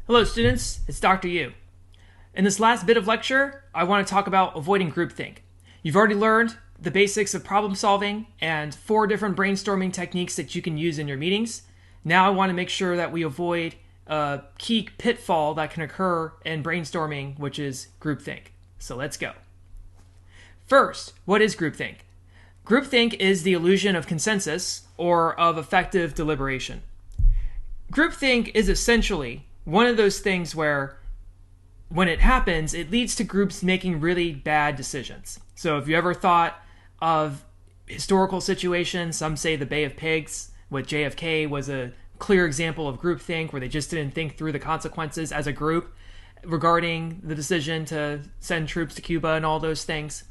Hello students, it's Dr. Yu. In this last bit of lecture, I want to talk about avoiding groupthink. You've already learned the basics of problem solving and 4 different brainstorming techniques that you can use in your meetings. Now I want to make sure that we avoid a key pitfall that can occur in brainstorming, which is groupthink. So let's go. First, what is groupthink? Groupthink is the illusion of consensus or of effective deliberation. Groupthink is essentially one of those things where when it happens, it leads to groups making really bad decisions. So if you ever thought of historical situations, some say the Bay of Pigs with JFK was a clear example of groupthink where they just didn't think through the consequences as a group regarding the decision to send troops to Cuba and all those things.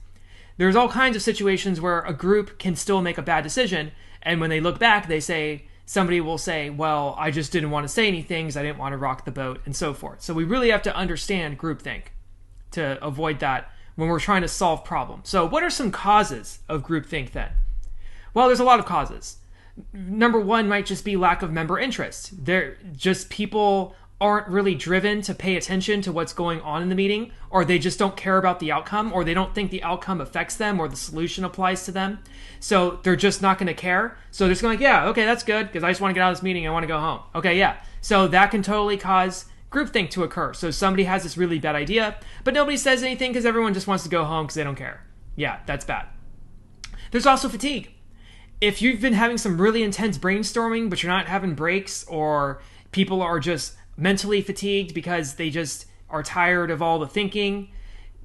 There's all kinds of situations where a group can still make a bad decision, and when they look back, somebody will say, well, I just didn't want to say anything because I didn't want to rock the boat, and so forth. So we really have to understand groupthink to avoid that when we're trying to solve problems. So what are some causes of groupthink then? Well, there's a lot of causes. Number 1 might just be lack of member interest. People aren't really driven to pay attention to what's going on in the meeting, or they just don't care about the outcome, or they don't think the outcome affects them or the solution applies to them. So they're just not going to care. So they're just going yeah, okay, that's good because I just want to get out of this meeting. I want to go home. Okay, yeah. So that can totally cause groupthink to occur. So somebody has this really bad idea, but nobody says anything because everyone just wants to go home because they don't care. Yeah, that's bad. There's also fatigue. If you've been having some really intense brainstorming, but you're not having breaks, or people are just mentally fatigued because they just are tired of all the thinking.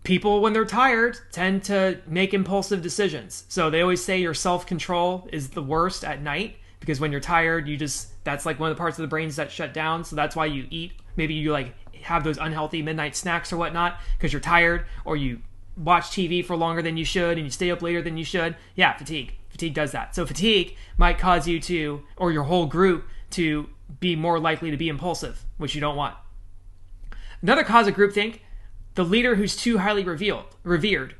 People, when they're tired, tend to make impulsive decisions. So they always say your self-control is the worst at night because when you're tired, that's like one of the parts of the brains that shut down. So that's why you eat. Maybe you have those unhealthy midnight snacks or whatnot because you're tired, or you watch TV for longer than you should and you stay up later than you should. Yeah, fatigue. Fatigue does that. So fatigue might cause you to, or your whole group, to be more likely to be impulsive, which you don't want. Another cause of groupthink, the leader who's too highly revered.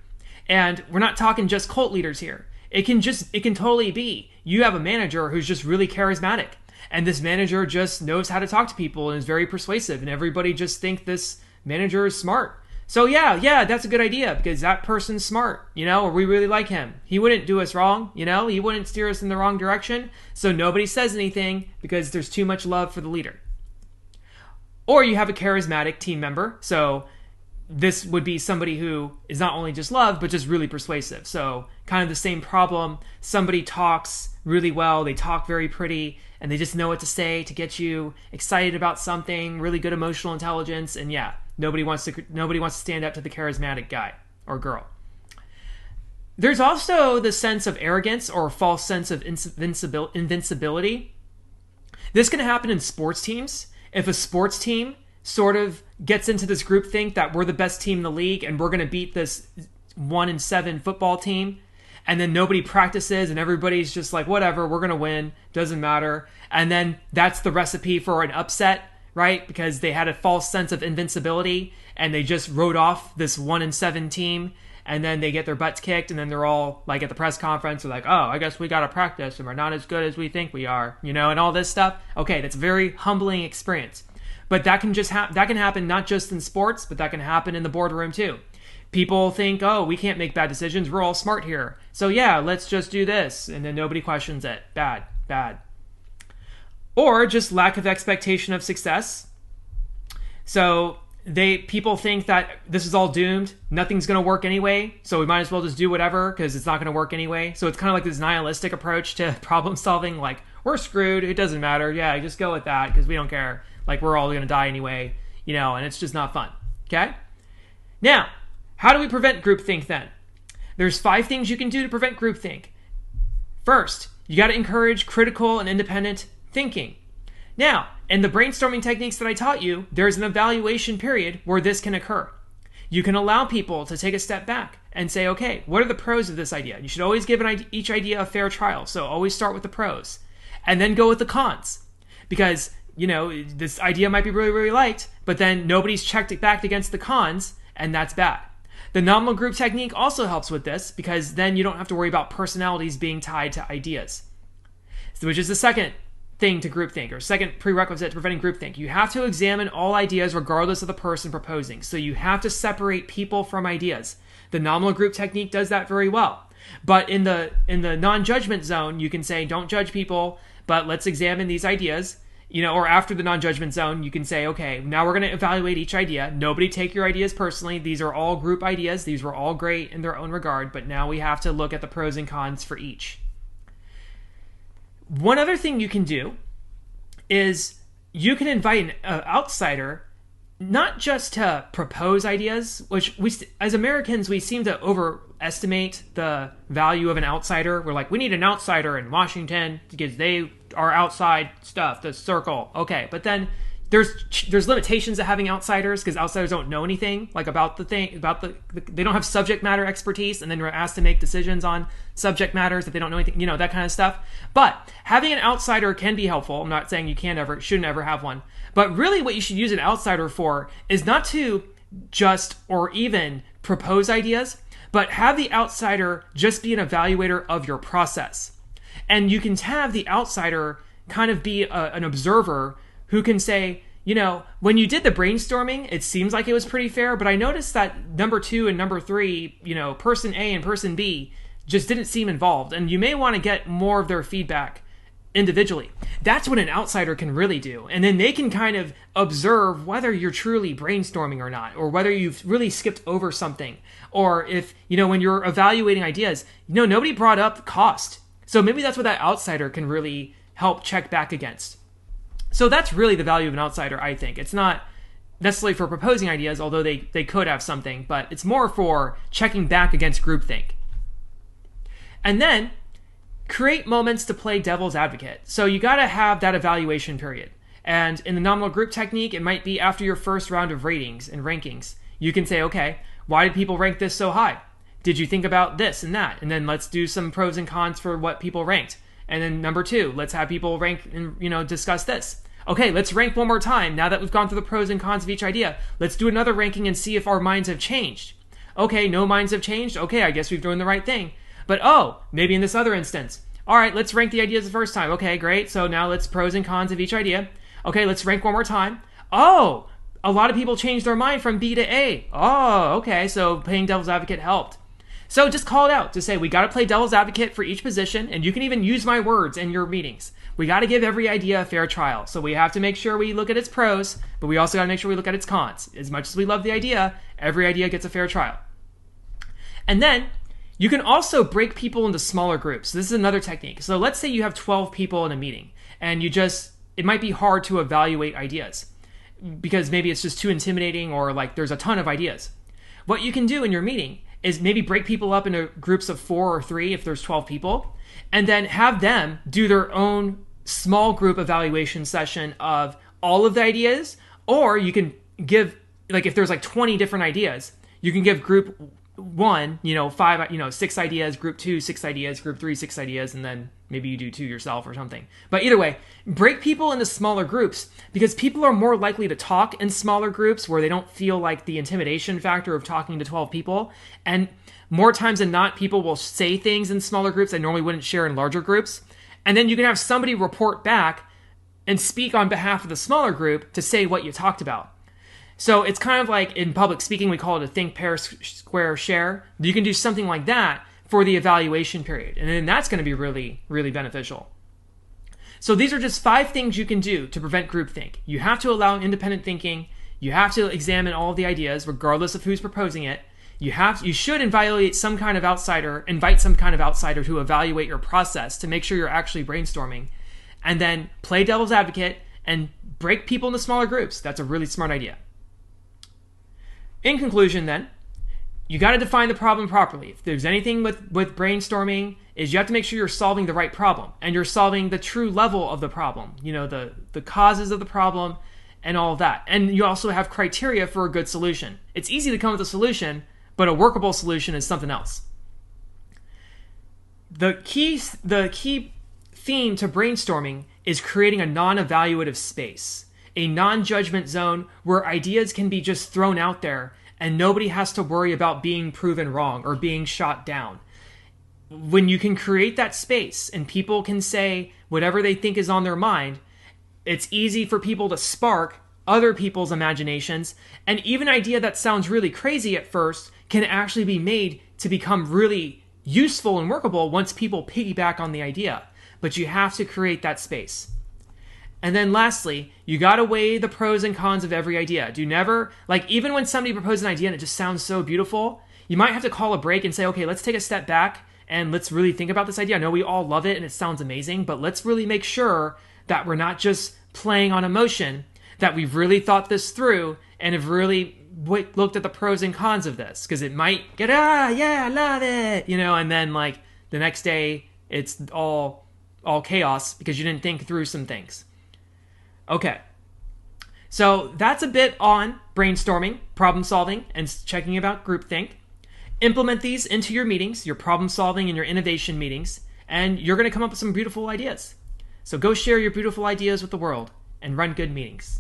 And we're not talking just cult leaders here. It can totally be you have a manager who's just really charismatic, and this manager just knows how to talk to people and is very persuasive, and everybody just think this manager is smart. So yeah, that's a good idea because that person's smart, or we really like him. He wouldn't do us wrong, he wouldn't steer us in the wrong direction. So nobody says anything because there's too much love for the leader. Or you have a charismatic team member. So this would be somebody who is not only just loved, but just really persuasive. So kind of the same problem. Somebody talks really well, they talk very pretty, and they just know what to say to get you excited about something, really good emotional intelligence, and yeah. Nobody wants to stand up to the charismatic guy or girl. There's also the sense of arrogance or false sense of invincibility. This can happen in sports teams. If a sports team sort of gets into this groupthink that we're the best team in the league and we're going to beat this 1-7 football team, and then nobody practices and everybody's just like, whatever, we're going to win, doesn't matter. And then that's the recipe for an upset, right? Because they had a false sense of invincibility and they just wrote off this 1-7 team, and then they get their butts kicked, and then they're all like at the press conference, they're like, oh, I guess we got to practice and we're not as good as we think we are, and all this stuff. Okay, that's a very humbling experience. But that can happen not just in sports, but that can happen in the boardroom too. People think, oh, we can't make bad decisions. We're all smart here. So yeah, let's just do this. And then nobody questions it. Bad. Or just lack of expectation of success. So people think that this is all doomed. Nothing's going to work anyway. So we might as well just do whatever because it's not going to work anyway. So it's kind of like this nihilistic approach to problem solving. Like, we're screwed. It doesn't matter. Yeah, just go with that because we don't care. Like, we're all going to die anyway, and it's just not fun. Okay? Now, how do we prevent groupthink then? There's 5 things you can do to prevent groupthink. First, you got to encourage critical and independent thinking. Now, in the brainstorming techniques that I taught you, there's an evaluation period where this can occur. You can allow people to take a step back and say, okay, what are the pros of this idea? You should always give each idea a fair trial. So always start with the pros and then go with the cons, because this idea might be really, really liked, but then nobody's checked it back against the cons, and that's bad. The nominal group technique also helps with this because then you don't have to worry about personalities being tied to ideas, which is the second thing to groupthink, or second prerequisite to preventing groupthink. You have to examine all ideas regardless of the person proposing. So you have to separate people from ideas. The nominal group technique does that very well. But in the non-judgment zone, you can say, don't judge people, but let's examine these ideas. Or after the non-judgment zone, you can say, okay, now we're going to evaluate each idea. Nobody take your ideas personally. These are all group ideas. These were all great in their own regard, but now we have to look at the pros and cons for each. One other thing you can do is you can invite an outsider, not just to propose ideas, which as Americans, we seem to overestimate the value of an outsider. We're like, we need an outsider in Washington because they are outside stuff, the circle. Okay, but then there's limitations to having outsiders because outsiders don't know anything like about the thing, they don't have subject matter expertise, and then we're asked to make decisions on subject matters that they don't know anything, that kind of stuff. But having an outsider can be helpful. I'm not saying you shouldn't ever have one. But really what you should use an outsider for is not to just or even propose ideas, but have the outsider just be an evaluator of your process. And you can have the outsider kind of be an observer who can say, when you did the brainstorming, it seems like it was pretty fair, but I noticed that number 2 and number 3, person A and person B just didn't seem involved. And you may want to get more of their feedback individually. That's what an outsider can really do. And then they can kind of observe whether you're truly brainstorming or not, or whether you've really skipped over something. Or if, when you're evaluating ideas, nobody brought up cost. So maybe that's what that outsider can really help check back against. So that's really the value of an outsider, I think. It's not necessarily for proposing ideas, although they could have something, but it's more for checking back against groupthink. And then create moments to play devil's advocate. So you got to have that evaluation period. And in the nominal group technique, it might be after your first round of ratings and rankings. You can say, okay, why did people rank this so high? Did you think about this and that? And then let's do some pros and cons for what people ranked. And then number 2, let's have people rank and discuss this. Okay, let's rank one more time. Now that we've gone through the pros and cons of each idea, let's do another ranking and see if our minds have changed. Okay, no minds have changed. Okay, I guess we've done the right thing. But maybe in this other instance, all right, let's rank the ideas the first time. Okay, great. So now let's pros and cons of each idea. Okay, let's rank one more time. Oh, a lot of people changed their mind from B to A. Oh, okay, so playing devil's advocate helped. So just call it out to say, we got to play devil's advocate for each position, and you can even use my words in your meetings. We got to give every idea a fair trial. So we have to make sure we look at its pros, but we also got to make sure we look at its cons. As much as we love the idea, every idea gets a fair trial. And then you can also break people into smaller groups. This is another technique. So let's say you have 12 people in a meeting, and it might be hard to evaluate ideas because maybe it's just too intimidating, or like there's a ton of ideas. What you can do in your meeting is maybe break people up into groups of 4 or 3 if there's 12 people, and then have them do their own small group evaluation session of all of the ideas. Or you can give, like if there's like 20 different ideas, you can give group 1, 6 ideas, group 2, 6 ideas, group 3, 6 ideas, and then maybe you do 2 yourself or something. But either way, break people into smaller groups because people are more likely to talk in smaller groups where they don't feel like the intimidation factor of talking to 12 people. And more times than not, people will say things in smaller groups they normally wouldn't share in larger groups. And then you can have somebody report back and speak on behalf of the smaller group to say what you talked about. So it's kind of like in public speaking, we call it a think, pair, square, share. You can do something like that for the evaluation period. And then that's going to be really, really beneficial. So these are just 5 things you can do to prevent groupthink. You have to allow independent thinking. You have to examine all of the ideas, regardless of who's proposing it. You should invite some kind of outsider to evaluate your process to make sure you're actually brainstorming. And then play devil's advocate and break people into smaller groups. That's a really smart idea. In conclusion then, you got to define the problem properly. If there's anything with brainstorming, is you have to make sure you're solving the right problem and you're solving the true level of the problem, the causes of the problem and all of that. And you also have criteria for a good solution. It's easy to come up with a solution, but a workable solution is something else. The key theme to brainstorming is creating a non-evaluative space, a non-judgment zone where ideas can be just thrown out there and nobody has to worry about being proven wrong or being shot down. when you can create that space and people can say whatever they think is on their mind, it's easy for people to spark other people's imaginations. And even an idea that sounds really crazy at first can actually be made to become really useful and workable once people piggyback on the idea. But you have to create that space. And then lastly, you got to weigh the pros and cons of every idea. Do never, even when somebody proposes an idea and it just sounds so beautiful, you might have to call a break and say, okay, let's take a step back and let's really think about this idea. I know we all love it and it sounds amazing, but let's really make sure that we're not just playing on emotion, that we've really thought this through and have really looked at the pros and cons of this. Because it might get, yeah, I love it, and then the next day it's all chaos because you didn't think through some things. Okay, so that's a bit on brainstorming, problem solving, and checking about groupthink. Implement these into your meetings, your problem solving and your innovation meetings, and you're going to come up with some beautiful ideas. So go share your beautiful ideas with the world and run good meetings.